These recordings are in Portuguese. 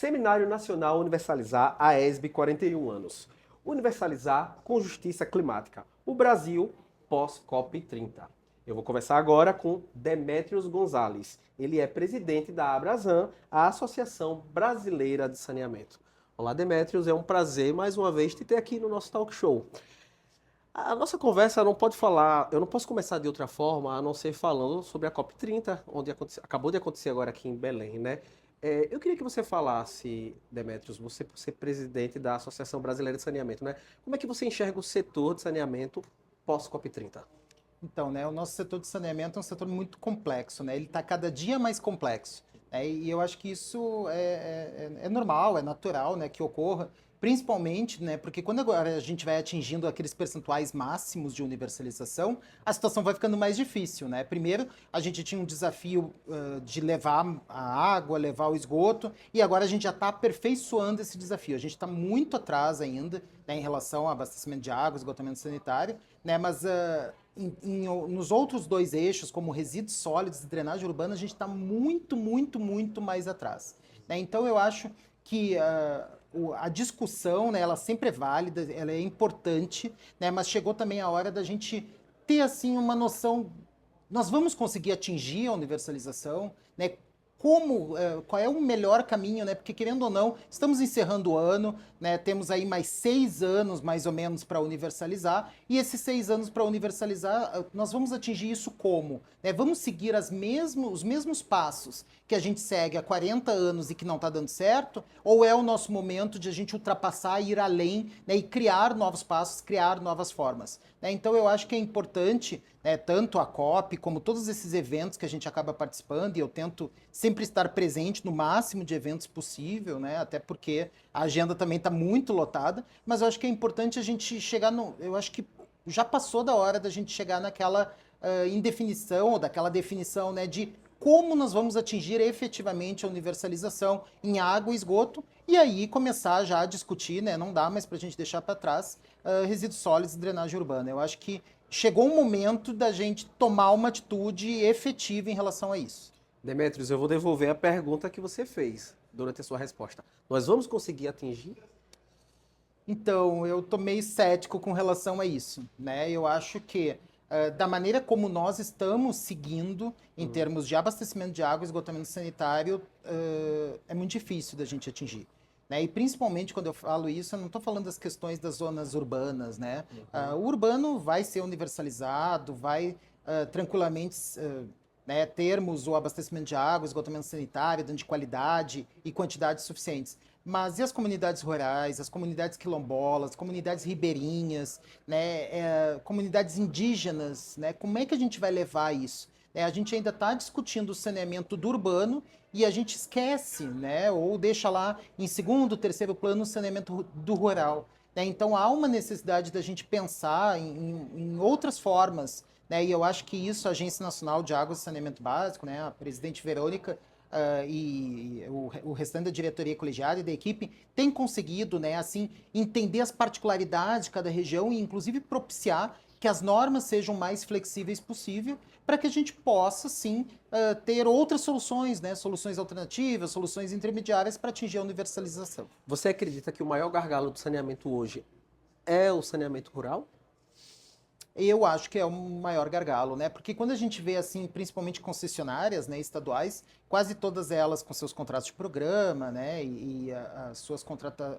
Seminário Nacional Universalizar AESB 41 anos. Universalizar com justiça climática. O Brasil pós-COP30. Eu vou conversar agora com Demétrios Gonzalez. Ele é presidente da Abrasan, a Associação Brasileira de Saneamento. Olá, Demétrios, é um prazer mais uma vez te ter aqui no nosso talk show. A nossa conversa não pode falar, eu não posso começar de outra forma a não ser falando sobre a COP30, onde acabou de acontecer agora aqui em Belém, né? Eu queria que você falasse, Demétrios, você por ser presidente da Associação Brasileira de Saneamento, né? Como é que você enxerga o setor de saneamento pós-COP30? Então, né, o nosso setor de saneamento é um setor muito complexo, né? Ele está cada dia mais complexo, né? E eu acho que isso é normal, é natural, né, que ocorra, principalmente, né, porque quando agora a gente vai atingindo aqueles percentuais máximos de universalização, a situação vai ficando mais difícil, né? Primeiro, a gente tinha um desafio de levar a água, levar o esgoto, e agora a gente já está aperfeiçoando esse desafio. A gente está muito atrás ainda, né, em relação ao abastecimento de água, esgotamento sanitário, né? Mas nos outros dois eixos, como resíduos sólidos e drenagem urbana, a gente está muito mais atrás, né? Então eu acho que a discussão, né, ela sempre é válida, ela é importante, né? Mas chegou também a hora da gente ter assim uma noção. Nós vamos conseguir atingir a universalização, né? Qual é o melhor caminho, né? Porque querendo ou não, estamos encerrando o ano, né? Temos aí mais 6 anos, mais ou menos, para universalizar. E esses 6 anos para universalizar, nós vamos atingir isso como? Né? Vamos seguir os mesmos passos que a gente segue há 40 anos e que não está dando certo? Ou é o nosso momento de a gente ultrapassar, ir além, né? E criar novos passos, criar novas formas? Né? Então eu acho que é importante, né, tanto a COP como todos esses eventos que a gente acaba participando, e eu tento sempre estar presente no máximo de eventos possível, né? Até porque a agenda também está muito lotada, mas eu acho que é importante a gente chegar no. Eu acho que já passou da hora da gente chegar naquela indefinição, ou daquela definição, né, de como nós vamos atingir efetivamente a universalização em água e esgoto, e aí começar já a discutir, né? Não dá mais para a gente deixar para trás resíduos sólidos e drenagem urbana. Eu acho que chegou um momento da gente tomar uma atitude efetiva em relação a isso. Demétrios, eu vou devolver a pergunta que você fez durante a sua resposta. Nós vamos conseguir atingir? Então, eu tô meio cético com relação a isso, né? Eu acho que da maneira como nós estamos seguindo em termos de abastecimento de água e esgotamento sanitário, é muito difícil da gente atingir. Né? E principalmente quando eu falo isso, eu não estou falando das questões das zonas urbanas, né? O urbano vai ser universalizado, vai tranquilamente né, termos o abastecimento de água, esgotamento sanitário, dando de qualidade e quantidades suficientes. Mas e as comunidades rurais, as comunidades quilombolas, comunidades ribeirinhas, né, comunidades indígenas, né? Como é que a gente vai levar isso? A gente ainda está discutindo o saneamento do urbano e a gente esquece, né, ou deixa lá em segundo, terceiro plano o saneamento do rural. Né? Então há uma necessidade da gente pensar em outras formas, né? E eu acho que isso a Agência Nacional de Águas e Saneamento Básico, né, a presidente Verônica, e o restante da diretoria colegiada e da equipe tem conseguido, né, assim, entender as particularidades de cada região e, inclusive, propiciar que as normas sejam mais flexíveis possível para que a gente possa, sim, ter outras soluções, né, soluções alternativas, soluções intermediárias para atingir a universalização. Você acredita que o maior gargalo do saneamento hoje é o saneamento rural? Eu acho que é o maior gargalo, né? Porque quando a gente vê, assim, principalmente concessionárias, né, estaduais, quase todas elas com seus contratos de programa, né, as suas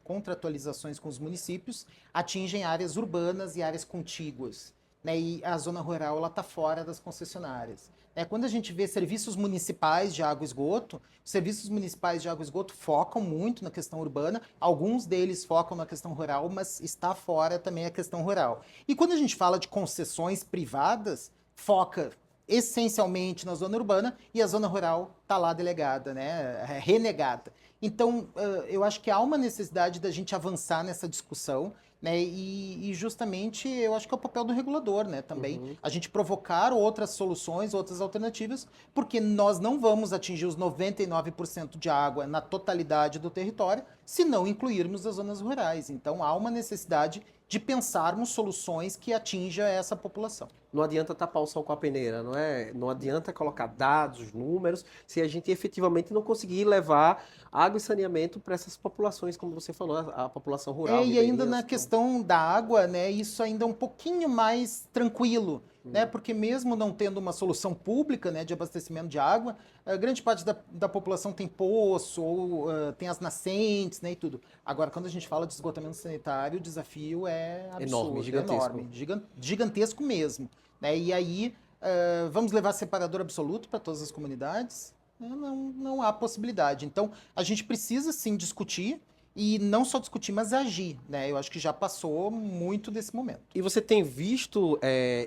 contratualizações com os municípios atingem áreas urbanas e áreas contíguas, né? E a zona rural, ela está fora das concessionárias. Quando a gente vê serviços municipais de água e esgoto, os serviços municipais de água e esgoto focam muito na questão urbana, alguns deles focam na questão rural, mas está fora também a questão rural. E quando a gente fala de concessões privadas, foca essencialmente na zona urbana e a zona rural está lá delegada, né, renegada. Então, eu acho que há uma necessidade da gente avançar nessa discussão, né, e justamente eu acho que é o papel do regulador, né, também, a gente provocar outras soluções, outras alternativas, porque nós não vamos atingir os 99% de água na totalidade do território se não incluirmos as zonas rurais. Então, há uma necessidade de pensarmos soluções que atinjam essa população. não adianta tapar o sol com a peneira, não é? Não adianta colocar dados, números, se a gente efetivamente não conseguir levar água e saneamento para essas populações, como você falou, a população rural, E ainda ribeirinha. na questão da água, né, isso ainda é um pouquinho mais tranquilo, né, porque mesmo não tendo uma solução pública, né, de abastecimento de água, a grande parte da população tem poço ou tem as nascentes, né, e tudo. Agora, quando a gente fala de esgotamento sanitário, o desafio é Enorme, absurdo, é gigantesco. enorme, gigantesco mesmo, né, e aí vamos levar separador absoluto para todas as comunidades? Não há possibilidade. Então, a gente precisa sim discutir, e não só discutir, mas agir, né? Eu acho que já passou muito desse momento. E você tem visto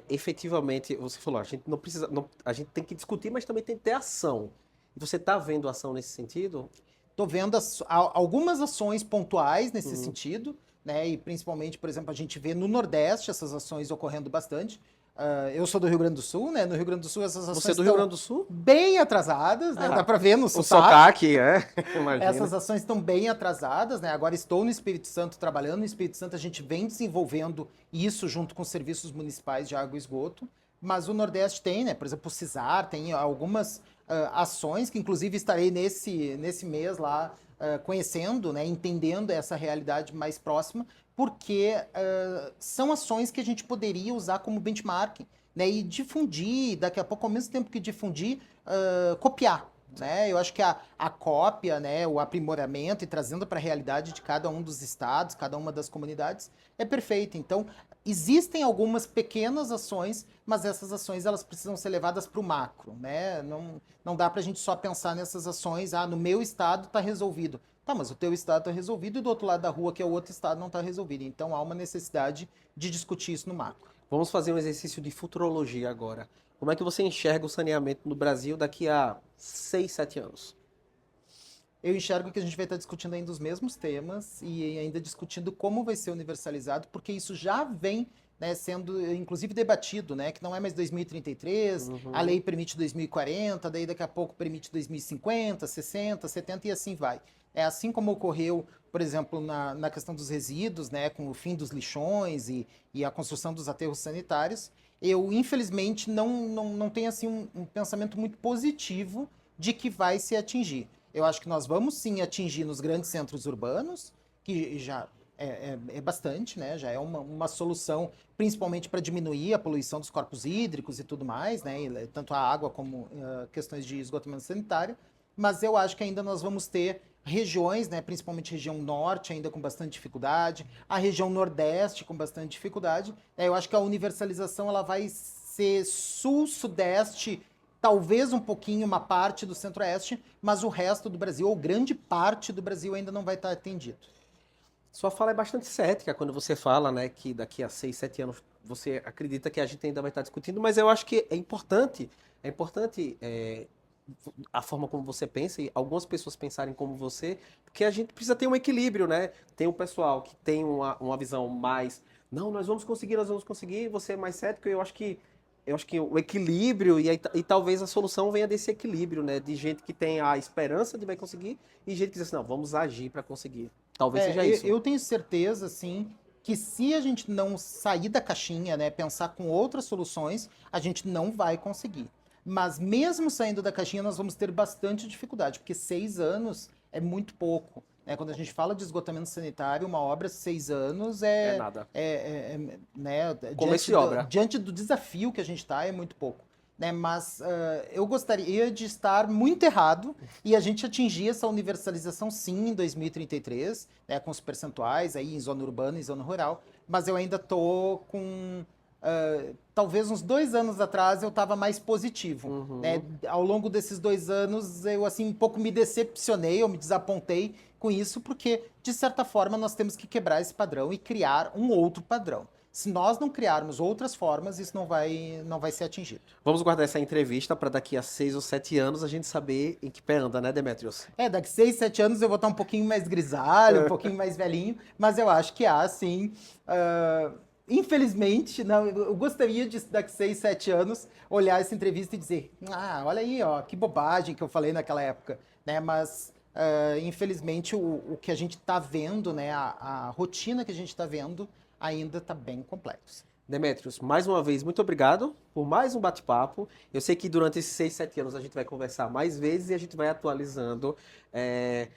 efetivamente, você falou, a gente não precisa, a gente tem que discutir, mas também tem que ter ação. E você está vendo ação nesse sentido? Estou vendo algumas ações pontuais nesse Uhum. sentido, né? E principalmente, por exemplo, a gente vê no Nordeste essas ações ocorrendo bastante. Eu sou do Rio Grande do Sul, né? No Rio Grande do Sul essas Você é ações do Rio estão Grande do Sul? bem atrasadas, né? Ah, Dá para ver no o sotaque. sotaque, imagina. Essas ações estão bem atrasadas, né? Agora estou no Espírito Santo trabalhando. No Espírito Santo a gente vem desenvolvendo isso junto com os serviços municipais de água e esgoto. Mas o Nordeste tem, né? Por exemplo, o CISAR tem algumas ações que inclusive estarei nesse mês lá conhecendo, né? Entendendo essa realidade mais próxima, porque são ações que a gente poderia usar como benchmarking, né? E difundir, daqui a pouco, ao mesmo tempo que difundir, copiar. Né? Eu acho que a cópia, né, o aprimoramento e trazendo para a realidade de cada um dos estados, cada uma das comunidades, é perfeito. Então, existem algumas pequenas ações, mas essas ações elas precisam ser levadas para o macro. Né? Não dá para a gente só pensar nessas ações, no meu estado está resolvido. Tá, mas o teu estado está resolvido e do outro lado da rua, que é o outro estado, não está resolvido. Então, há uma necessidade de discutir isso no macro. Vamos fazer um exercício de futurologia agora. Como é que você enxerga o saneamento no Brasil daqui a 6, 7 anos? Eu enxergo que a gente vai estar discutindo ainda os mesmos temas e ainda discutindo como vai ser universalizado, porque isso já vem, né, sendo inclusive debatido, né, que não é mais 2033, a Uhum. lei permite 2040, daí daqui a pouco permite 2050, 60, 70 e assim vai. É assim como ocorreu, por exemplo, na questão dos resíduos, né, com o fim dos lixões e a construção dos aterros sanitários. Eu, infelizmente, não tenho assim, um pensamento muito positivo de que vai se atingir. Eu acho que nós vamos sim atingir nos grandes centros urbanos, que já é bastante, né? Já é uma solução, principalmente para diminuir a poluição dos corpos hídricos e tudo mais, né? Tanto a água como questões de esgotamento sanitário. Mas eu acho que ainda nós vamos ter regiões, né? Principalmente região norte, ainda com bastante dificuldade, a região nordeste com bastante dificuldade. Eu acho que a universalização ela vai ser sul-sudeste, talvez um pouquinho uma parte do centro-oeste, mas o resto do Brasil, ou grande parte do Brasil, ainda não vai estar atendido. Sua fala é bastante cética quando você fala, né, que daqui a 6, 7 anos você acredita que a gente ainda vai estar discutindo, mas eu acho que é importante a forma como você pensa e algumas pessoas pensarem como você, porque a gente precisa ter um equilíbrio, né? Tem um pessoal que tem uma visão mais, não, nós vamos conseguir, você é mais cético, eu acho que o equilíbrio e talvez a solução venha desse equilíbrio, né? De gente que tem a esperança de vai conseguir e gente que diz assim, não, vamos agir para conseguir. Talvez seja isso. Eu tenho certeza, assim, que se a gente não sair da caixinha, né, pensar com outras soluções, a gente não vai conseguir. Mas mesmo saindo da caixinha, nós vamos ter bastante dificuldade, porque 6 anos é muito pouco. Né? Quando a gente fala de esgotamento sanitário, uma obra 6 anos É nada. né, Começo de obra. diante do desafio que a gente está, é muito pouco. Né? Mas eu gostaria de estar muito errado e a gente atingir essa universalização sim em 2033, né, com os percentuais aí em zona urbana e zona rural, mas eu ainda tô com talvez uns 2 anos atrás eu estava mais positivo, né? Uhum. Ao longo desses 2 anos eu assim um pouco me decepcionei, eu me desapontei com isso, porque de certa forma nós temos que quebrar esse padrão e criar um outro padrão. Se nós não criarmos outras formas, isso não vai ser atingido. Vamos guardar essa entrevista para daqui a 6 ou 7 anos a gente saber em que pé anda, né, Demetrios? Daqui 6, 7 anos eu vou estar um pouquinho mais grisalho, um pouquinho mais velhinho, mas eu acho que há, sim. Infelizmente, não, eu gostaria de, daqui 6, 7 anos, olhar essa entrevista e dizer: olha aí, ó, que bobagem que eu falei naquela época. Né? Mas, infelizmente, o que a gente está vendo, né, a rotina que a gente está vendo, ainda está bem complexo. Demetrios, mais uma vez, muito obrigado por mais um bate-papo. Eu sei que durante esses 6, 7 anos a gente vai conversar mais vezes e a gente vai atualizando,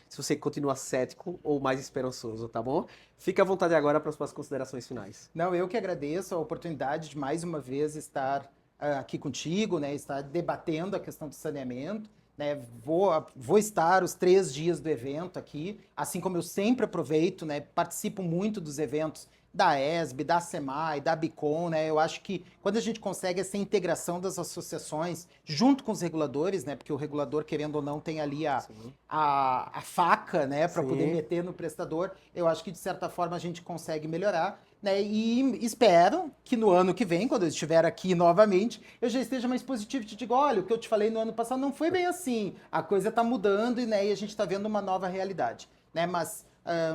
se você continua cético ou mais esperançoso, tá bom? Fique à vontade agora para as suas considerações finais. Não, eu que agradeço a oportunidade de mais uma vez estar aqui contigo, né? Estar debatendo a questão do saneamento. Né, vou estar os 3 dias do evento aqui, assim como eu sempre aproveito, né, participo muito dos eventos da ESB, da SEMAI, da Bicom, né, eu acho que quando a gente consegue essa integração das associações junto com os reguladores, né, porque o regulador, querendo ou não, tem ali Sim. a faca, né, para poder Sim. meter no prestador, eu acho que de certa forma a gente consegue melhorar. Né, e espero que no ano que vem, quando eu estiver aqui novamente, eu já esteja mais positivo e te digo, olha, o que eu te falei no ano passado não foi bem assim, a coisa está mudando né, e a gente está vendo uma nova realidade. Né? Mas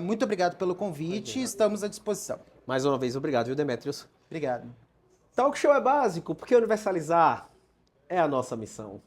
muito obrigado pelo convite e estamos à disposição. Mais uma vez, obrigado, viu, Demetrios? Obrigado. Talk show é básico, porque universalizar é a nossa missão.